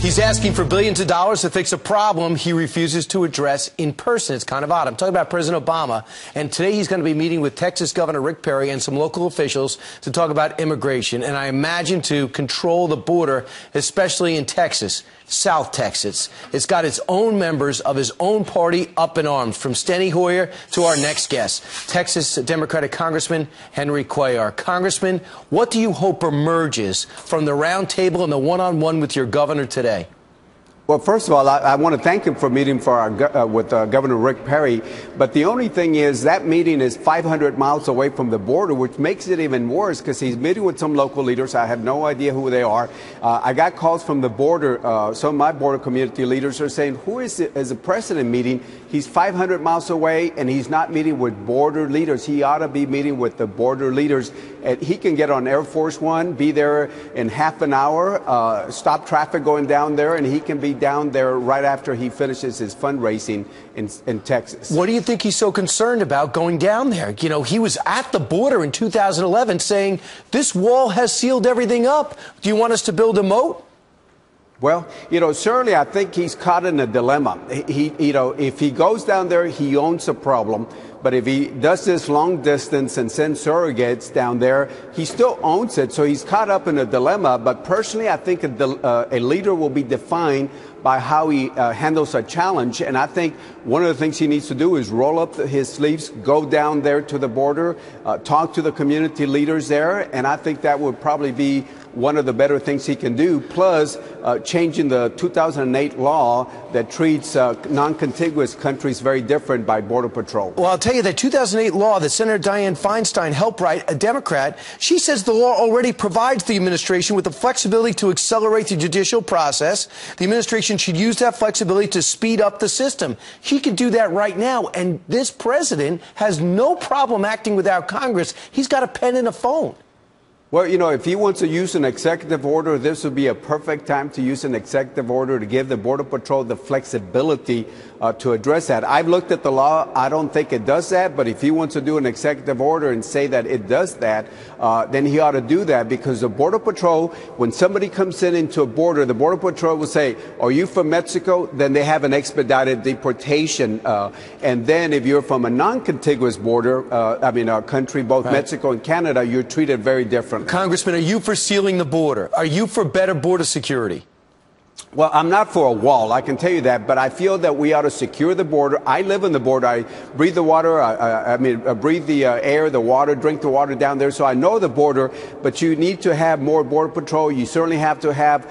He's asking for billions of dollars to fix a problem he refuses to address in person. It's kind of odd. I'm talking about President Obama, and today he's going to be meeting with Texas Governor Rick Perry and some local officials to talk about immigration, and I imagine to control the border, especially in Texas, South Texas. It's got its own members of his own party up in arms, from Steny Hoyer to our next guest, Texas Democratic Congressman Henry Cuellar. Congressman, what do you hope emerges from the round table and the one-on-one with your governor today? Well, first of all, I want to thank him for meeting with Governor Rick Perry. But the only thing is that meeting is 500 miles away from the border, which makes it even worse because he's meeting with some local leaders. I have no idea who they are. I got calls from the border. Some of my border community leaders are saying, who is the president meeting? He's 500 miles away and he's not meeting with border leaders. He ought to be meeting with the border leaders. And he can get on Air Force One, be there in half an hour, stop traffic going down there, and he can be down there right after he finishes his fundraising in Texas. What do you think he's so concerned about going down there? You know, he was at the border in 2011 saying, this wall has sealed everything up. Do you want us to build a moat? Well, certainly I think he's caught in a dilemma. If he goes down there, he owns a problem. But if he does this long distance and sends surrogates down there, he still owns it. So he's caught up in a dilemma. But personally, I think a leader will be defined by how he handles a challenge. And I think one of the things he needs to do is roll up his sleeves, go down there to the border, talk to the community leaders there. And I think that would probably be one of the better things he can do, plus changing the 2008 law that treats non-contiguous countries very different by Border Patrol. Well, I'll tell you that 2008 law that Senator Dianne Feinstein helped write, a Democrat, she says the law already provides the administration with the flexibility to accelerate the judicial process. The administration should use that flexibility to speed up the system. He could do that right now, and this president has no problem acting without Congress. He's got a pen and a phone. Well, if he wants to use an executive order, this would be a perfect time to use an executive order to give the Border Patrol the flexibility to address that. I've looked at the law. I don't think it does that. But if he wants to do an executive order and say that it does that, then he ought to do that, because the Border Patrol, when somebody comes into a border, the Border Patrol will say, are you from Mexico? Then they have an expedited deportation. And then if you're from a non-contiguous border, a country, both right, Mexico and Canada, you're treated very different. Congressman, are you for sealing the border? Are you for better border security? Well, I'm not for a wall, I can tell you that, but I feel that we ought to secure the border. I live in the border. I breathe the water. I breathe the air, the water, drink the water down there. So I know the border, but you need to have more Border Patrol. You certainly have to have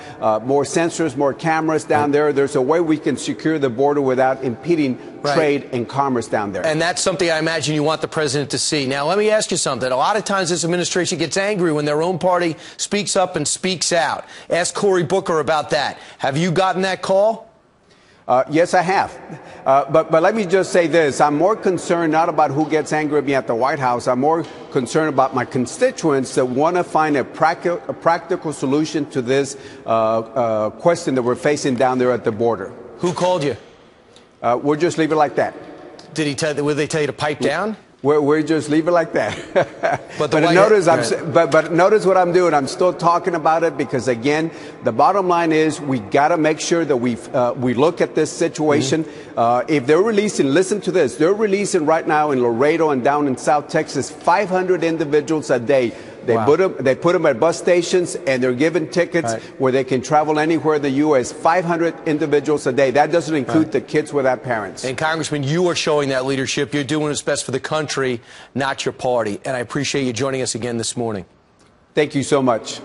more sensors, more cameras down there. There's a way we can secure the border without impeding trade and commerce down there. And that's something I imagine you want the president to see. Now, let me ask you something. A lot of times this administration gets angry when their own party speaks up and speaks out. Ask Cory Booker about that. Have you gotten that call? Yes, I have. But let me just say this. I'm more concerned not about who gets angry at me at the White House. I'm more concerned about my constituents that want to find a practical solution to this question that we're facing down there at the border. Who called you? We'll just leave it like that. Would they tell you to pipe down? We're just leave it like that. But notice what I'm doing. I'm still talking about it because, again, the bottom line is we got to make sure that we look at this situation. If they're releasing, listen to this, they're releasing right now in Laredo and down in South Texas 500 individuals a day. They put them at bus stations, and they're given tickets where they can travel anywhere in the U.S. 500 individuals a day. That doesn't include the kids without parents. And, Congressman, you are showing that leadership. You're doing what's best for the country, not your party. And I appreciate you joining us again this morning. Thank you so much.